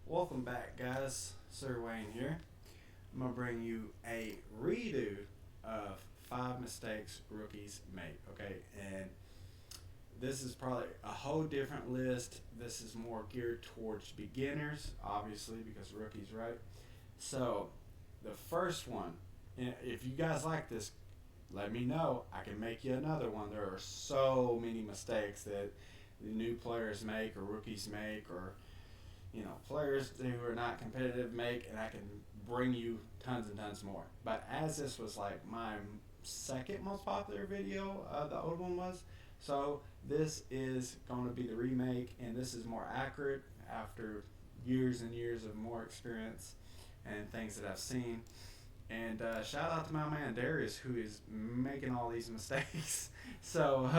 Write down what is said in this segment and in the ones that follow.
Welcome back, guys. Sir Wayne here. I'm going to bring you a redo of five mistakes rookies make, okay? And this is probably a whole different list. This is more geared towards beginners, obviously, because rookies, right? So, the first one, and if you guys like this, let me know. I can make you another one. There are so many mistakes that the new players make or rookies make or players who are not competitive make, and I can bring you tons and tons more. But as this was like my second most popular video, the old one was, so this is going to be the remake, and this is more accurate after years and years of more experience and things that I've seen. And shout out to my man Darius, who is making all these mistakes. So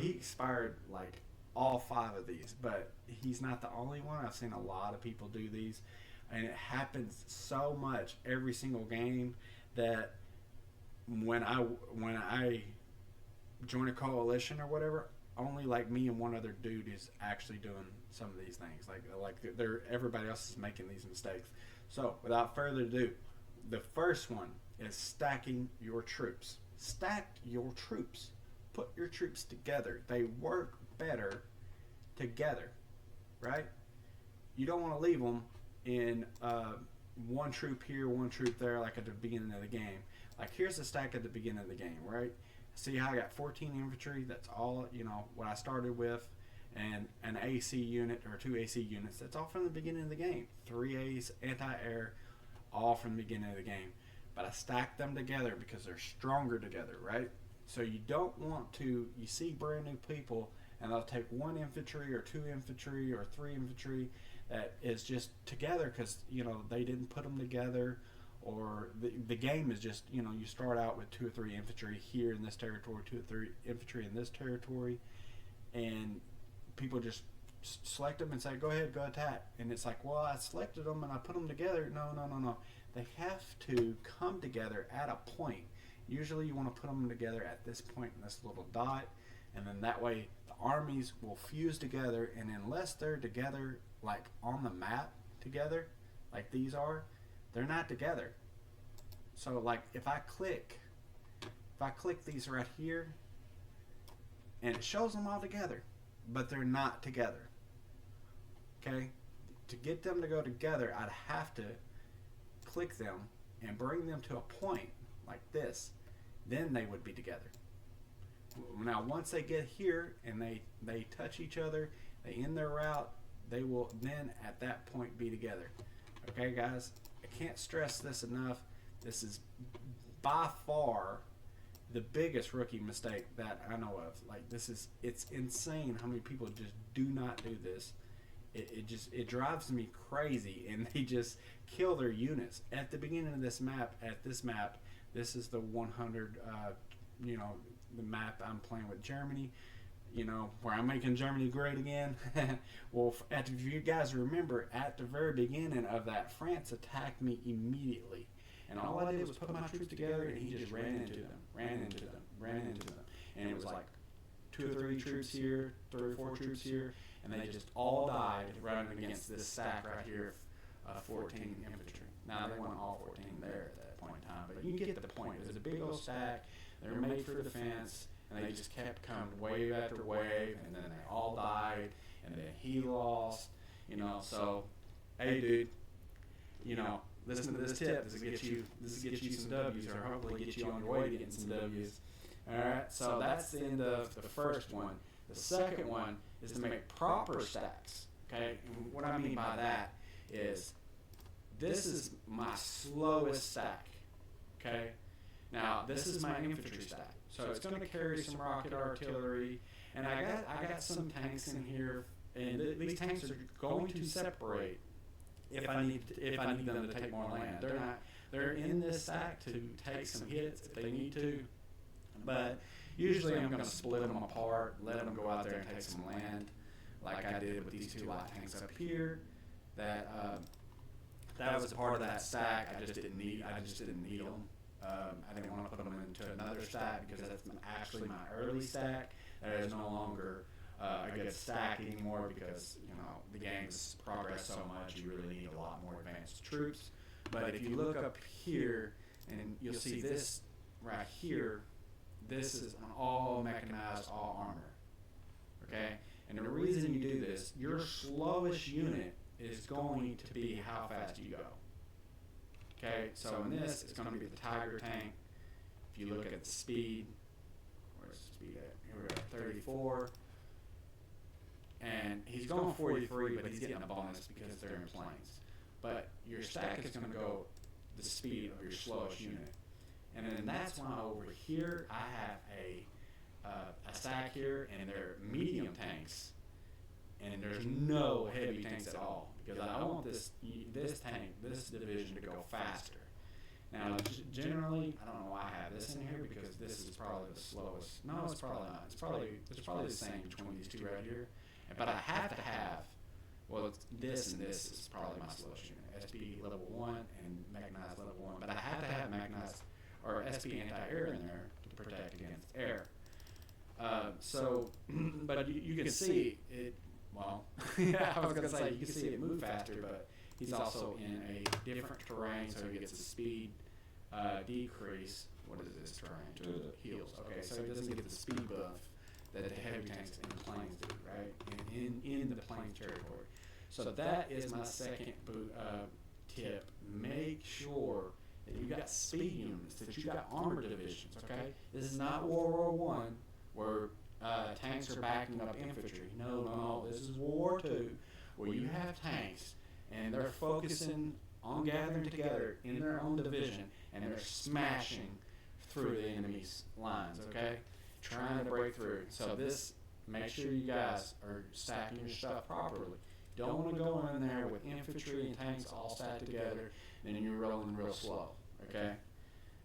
he expired like all five of these, but he's not the only one. I've seen a lot of people do these, and it happens so much every single game that when I join a coalition or whatever, only like me and one other dude is actually doing some of these things. Like they're everybody else is making these mistakes. So without further ado, the first one is stacking your troops. Stack your troops. Put your troops together. They work better together, right? You don't want to leave them in one troop here, one troop there, like at the beginning of the game. Like here's the stack at the beginning of the game, right? See how I got 14 infantry? That's all, what I started with, and an AC unit or two AC units. That's all from the beginning of the game. 3As, anti-air, all from the beginning of the game. But I stacked them together because they're stronger together, right? So you don't want to, you see brand new people and they'll take one infantry or two infantry or three infantry that is just together because, they didn't put them together, or the game is just, you start out with two or three infantry here in this territory, two or three infantry in this territory, and people just select them and say, go ahead, go attack. And it's like, well, I selected them and I put them together. No, no, no, no. They have to come together at a point. Usually you want to put them together at this point in this little dot, and then that way the armies will fuse together, and unless they're together, like on the map together, like these are, they're not together. So like if I click these right here, and it shows them all together, but they're not together. Okay? To get them to go together, I'd have to click them and bring them to a point like this. Then they would be together. Now, once they get here and they touch each other, they end their route, they will then at that point be together. Okay, guys? I can't stress this enough. This is by far the biggest rookie mistake that I know of. Like it's insane how many people just do not do this. It drives me crazy, and they just kill their units at the beginning of this map. This is the 100. The map I'm playing with Germany. Where I'm making Germany great again. Well, if you guys remember, at the very beginning of that, France attacked me immediately. And all I did was put my troops together, and he just ran into them. And it was like two or three troops here, three or four troops here, and they just all died running against this stack right here of 14 infantry. Now, they weren't all 14 there at that point in time, but you get the point. It was a big old stack. They were made for defense, and they just kept coming wave after wave, and then they all died, and then he lost, So, hey, dude, listen to this tip. This will get you some W's, or hopefully get you on your way to getting some W's. All right, so that's the end of the first one. The second one is to make proper stacks. Okay, and what I mean by that is this is my slowest stack. Okay, now this is my infantry stack, so it's going to carry some rocket artillery, and I got some tanks in here, and these tanks are going to separate if I need them to take more land. They're in this stack to take some hits if they need to, but usually I'm going to split them apart, let them go out there and take some land, like I did with these two light tanks up here. That was a part of that stack. I just didn't need them. I didn't want to put them into another stack because that's actually my early stack. That is no longer a good stack anymore because the game's progressed so much. You really need a lot more advanced troops. But if you look up here, and you'll see this right here, this is an all mechanized, all armor. Okay, and the reason you do this, your slowest unit is going to be how fast you go. Okay, so in this, it's going to be the Tiger tank. If you look at the speed, where's the speed at? Here we're at 34. And he's going 43, but he's getting a bonus because they're in planes. But your stack is going to go the speed of your slowest unit. And then that's why over here, I have a stack here, and they're medium tanks. And there's no heavy tanks at all because I want this division to go faster. Now, generally, I don't know why I have this in here because this is probably the slowest. No, it's probably not. It's probably the same between these two right here. But I have to have, well, this and this is probably my slowest unit. SP level 1 and mechanized level 1. But I have to have mechanized or SP anti-air in there to protect against air. But you can see it. Well, I was going to say you can see it move faster, but he's also in a different terrain, so he gets a speed decrease. What is this terrain? To the heels. Okay, so he doesn't get the speed buff that the heavy tanks in the planes do, right? In the plains territory. So that is my second tip. Make sure that you got speed units, that you got armor divisions, okay? This is not World War I where tanks are backing up infantry. No, this is World War II where you have tanks and they're focusing on gathering together in their own division and they're smashing through the enemy's lines, okay? Trying to break through. So this, make sure you guys are stacking your stuff properly. Don't want to go in there with infantry and tanks all stacked together, then you're rolling real slow, okay?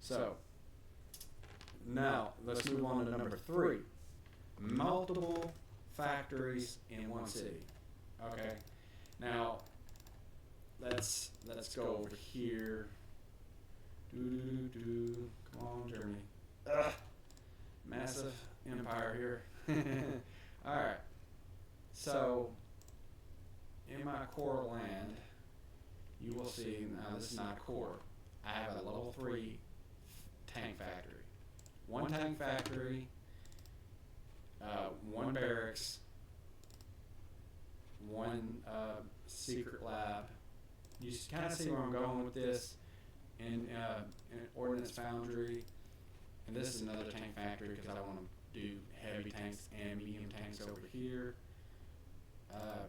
So, now, let's move on to number 3. Multiple factories in one city, okay? Now, let's go over here. Come on, Germany. Massive empire here. Alright, so in my core land, you will see, now this is not core, I have a level 3 tank factory. One tank factory, one barracks, one secret lab. You kind of see where I'm going with this in Ordnance Foundry. And this is another tank factory because I want to do heavy tanks and medium tanks over here.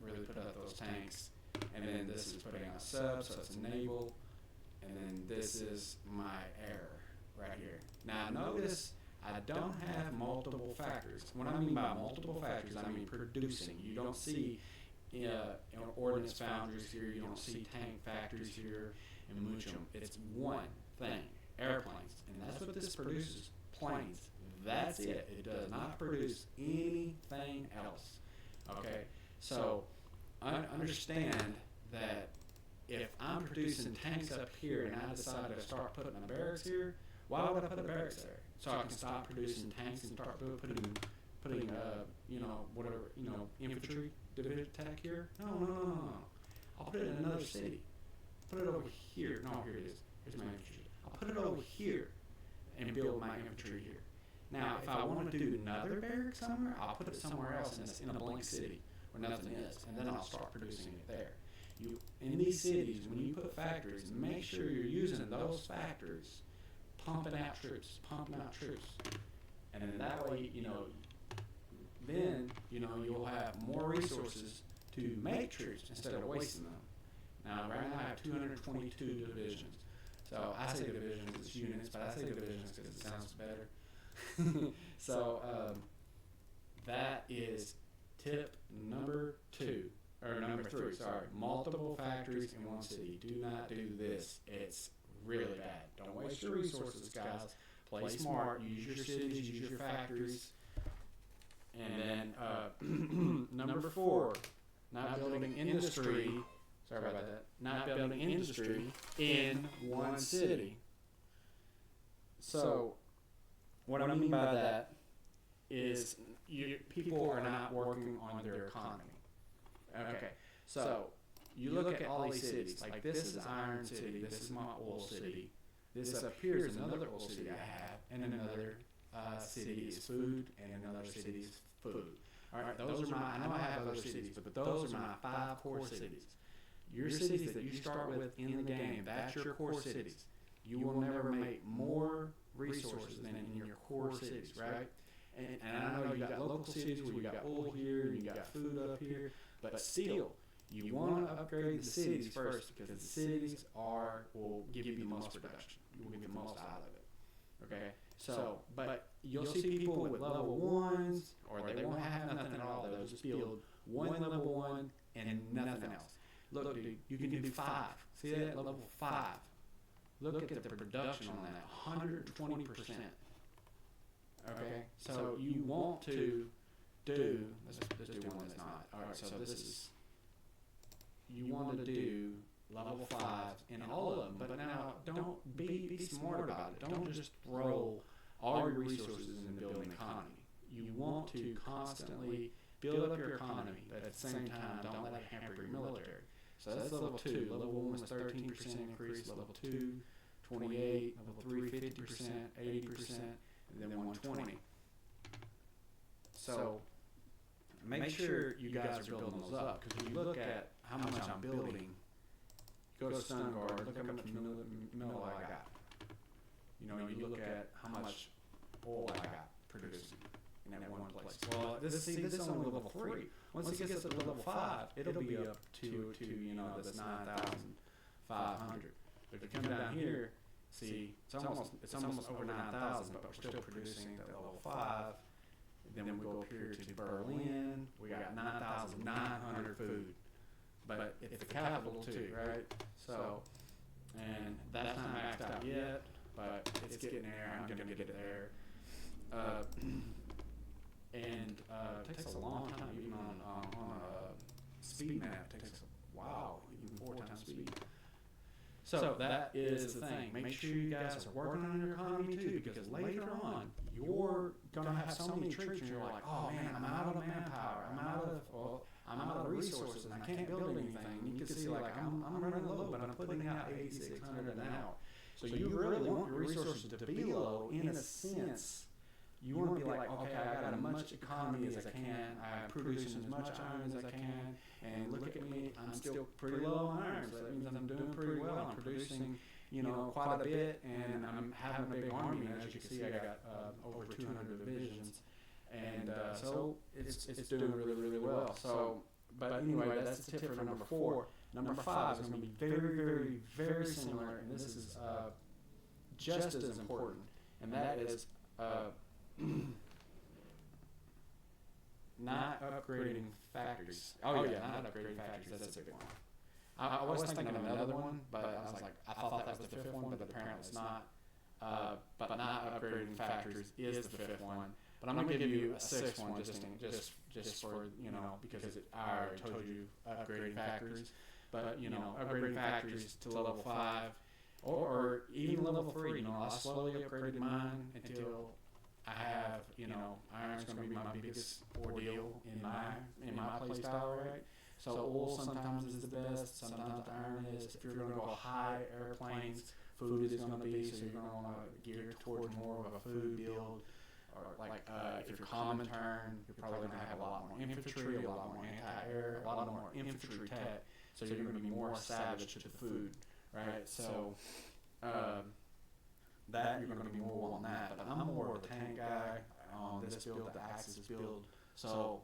Really put up those tanks. And then this is putting out subs, so it's a naval. And then this is my air right here. Now notice I don't have multiple factories. What I mean by multiple factories, I mean producing. You don't see Ordnance Foundries here. You don't see tank factories here in Muchum. It's one thing. Airplanes, and that's what this produces, planes. That's it. It does not produce anything else. Okay, so understand that if I'm producing tanks up here and I decide to start putting a barracks here, why would I put a barracks there? So I can stop producing tanks and start putting infantry division attack here? No. I'll put it in another city. Put it over here. No, here it is. Here's my infantry. I'll put it over here and build my infantry here. Now, if I want to do another barrack somewhere, I'll put it somewhere else in a blank city where nothing is, and then I'll start producing it there. In these cities, when you put factories, make sure you're using those factories, pumping out troops, and then that way, then you'll have more resources to make troops instead of wasting them. Now, right now I have 222 divisions. So I say divisions, it's units, but I say divisions because it sounds better. So that is tip number 3, sorry. Multiple factories in one city. Do not do this. It's really bad. Don't waste your resources, guys. Play smart. Use your cities, use your factories. And then number 4, not building industry. Sorry about that. Not building industry in one city. So, what I mean by that is people are not working on their economy. Okay, so you look at all these cities. Like this is Iron City. This is my oil city. This up here is another oil city I have, and another city is food, and another city is food. All right, those are my. I know I have other cities, but those are my 5 core cities. Your cities that you start with in the game, that's your core cities. You will never make more resources than in your core cities, right? And I know you got local cities where you got oil here, you got food up here, but still, you want to upgrade the cities first because the cities will give you the most production. You will get the most out of it. Okay, so but you'll see people with level 1s, or they won't have nothing at all. They'll just build one level 1 and nothing else. Look, dude, you can do 5. See that level 5? Look at the production on that, 120%. Okay, so you want to do. Let's do one that's not. All right, so this is. You want to do level 5s in all of them, but now don't be smart about it. Don't just throw all your resources in building the economy. You want to constantly build up your economy, but at the same time, don't let it hamper your military. So that's level 2. Level 1 was 13% increase. Level 2, 28. Level 3, 50%, 80%, and then 120. So make sure you guys are building those up, because when you look at how much I'm building, go to Stun Guard, look how much mill I got. You look at how much oil I got producing in that one place. Well, this is only level 3. Once it gets up to level 5, it'll be up to this 9,500. But if you come down here, see, it's almost over 9,000, but we're still producing at level 5. Then we go up here to Berlin. We got 9,900 food, but it's the capital too, right? So, and that's not maxed out yet, but it's getting there. I'm gonna get it there. And it takes a long time, even on a speed map. It takes a while, even 4 times speed. So that is the thing. Make sure you guys are working on your economy too, because later on you're gonna have so many troops, and you're like, oh man, I'm out of manpower. I'm out of resources, and I can't build anything. And you can see like I'm running low, but I'm putting out 8,600 an hour. So you really want your resources to be low in a sense. You want to be like, okay, I got as much economy as I can. I'm producing as much iron as I can. And look at me, I'm still pretty low on iron, so that means I'm doing pretty well. I'm producing, quite a bit, and I'm having a big army. And as you can see, I got over 200 divisions, and so it's doing really, really well. So, but anyway, that's the tip for number 4. Number 5 is going to be very, very, very similar, and this is just as important, and that is not upgrading factories. Oh yeah, not upgrading factories. That's a big one. I was thinking of another one, but I was like, I thought that was the 5th one, but apparently it's not. But not upgrading factories is the 5th one. But I'm gonna give you a 6th one just for because I already told you upgrading factories. But upgrading factories to level 5 or even level 3. I slowly upgraded mine until I have, iron's going to be my biggest ordeal in my play style, right? So oil sometimes is the best, sometimes iron is. If you're going to go high airplanes, food is going to be, so you're going to want to gear towards more of a food build. Or like if you're Comintern, you're probably going to have a lot more infantry, a lot more anti-air, a lot more infantry tech, so you're going to be more savage to the food, right? So that you're going to be more on that, but I'm more of a tank guy on this build, the Axis build. So